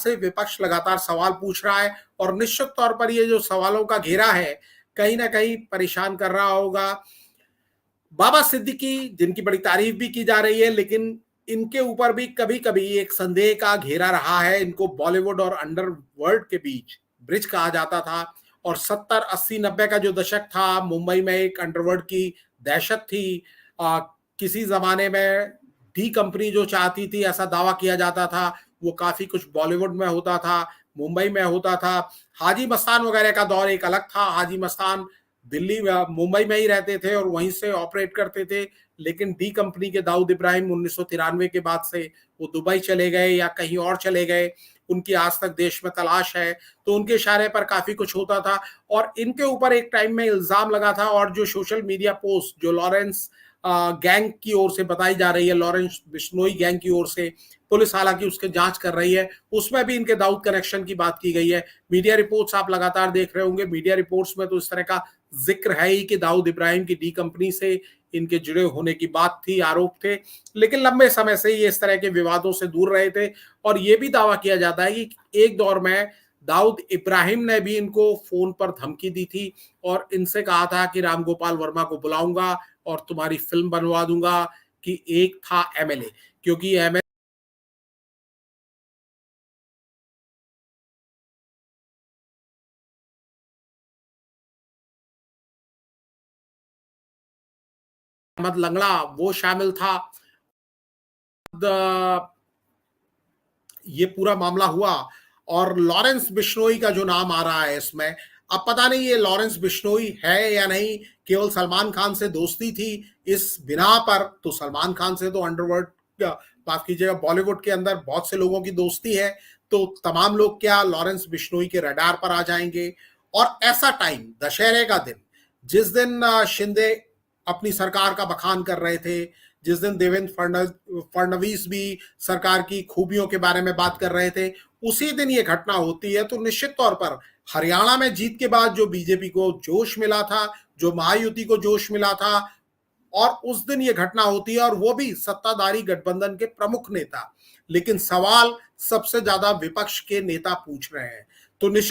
से विपक्ष लगातार सवाल पूछ रहा है और निश्चित तौर पर ये जो सवालों का घेरा है कहीं ना कहीं परेशान कर रहा होगा। बाबा सिद्दीकी जिनकी बड़ी तारीफ भी की जा रही है, लेकिन इनके ऊपर भी कभी कभी एक संदेह का घेरा रहा है। इनको बॉलीवुड और अंडरवर्ल्ड के बीच ब्रिज कहा जाता था और 70 80 90 का जो दशक था, मुंबई में एक अंडरवर्ल्ड की दहशत थी। आ, किसी जमाने में डी कंपनी जो चाहती थी, ऐसा दावा किया जाता था, वो काफी कुछ बॉलीवुड में होता था, मुंबई में होता था। हाजी मस्तान वगैरह का दौर एक अलग था। हाजी मस्तान दिल्ली मुंबई में ही रहते थे और वहीं से ऑपरेट करते थे, लेकिन डी कंपनी के दाऊद इब्राहिम 1993 के बाद से वो दुबई चले गए या कहीं और चले गए, उनकी आज तक देश में तलाश है। तो उनके इशारे पर काफी कुछ होता था और इनके ऊपर एक टाइम में इल्जाम लगा था। और जो सोशल मीडिया पोस्ट जो लॉरेंस गैंग की ओर से बताई जा रही है, लॉरेंस बिश्नोई गैंग की ओर से, पुलिस हालांकि उसके जांच कर रही है, उसमें भी इनके दाऊद कनेक्शन की बात की गई है। मीडिया रिपोर्ट्स आप लगातार देख रहे होंगे, मीडिया रिपोर्ट्स में तो इस तरह का जिक्र है ही कि दाऊद इब्राहिम की डी कंपनी से इनके जुड़े होने की बात थी, आरोप थे। लेकिन लंबे समय से ये इस तरह के विवादों से दूर रहे थे और ये भी दावा किया जाता है कि एक दौर में दाऊद इब्राहिम ने भी इनको फोन पर धमकी दी थी और इनसे कहा था कि राम गोपाल वर्मा को बुलाऊंगा और तुम्हारी फिल्म बनवा दूंगा। कि एक था एमएलए, क्योंकि एमएलए अहमद लंगड़ा वो शामिल था। ये पूरा मामला हुआ और लॉरेंस बिश्नोई का जो नाम आ रहा है इसमें, अब पता नहीं ये लॉरेंस बिश्नोई है या नहीं, केवल सलमान खान से दोस्ती थी इस बिना पर। तो सलमान खान से तो अंडरवर्ल्ड, माफ कीजिएगा, बॉलीवुड के अंदर बहुत से लोगों की दोस्ती है, तो तमाम लोग क्या लॉरेंस बिश्नोई के रडार पर आ जाएंगे। और ऐसा टाइम, दशहरे का दिन, जिस दिन शिंदे अपनी सरकार का बखान कर रहे थे, जिस दिन देवेंद्र फडणवीस भी सरकार की खूबियों के बारे में बात कर रहे थे, उसी दिन ये घटना होती है। तो निश्चित तौर पर हरियाणा में जीत के बाद जो बीजेपी को जोश मिला था, जो महायुति को जोश मिला था, और उस दिन ये घटना होती है और वो भी सत्ताधारी गठबंधन के प्रमुख नेता। लेकिन सवाल सबसे ज्यादा विपक्ष के नेता पूछ रहे हैं। तो निश्चित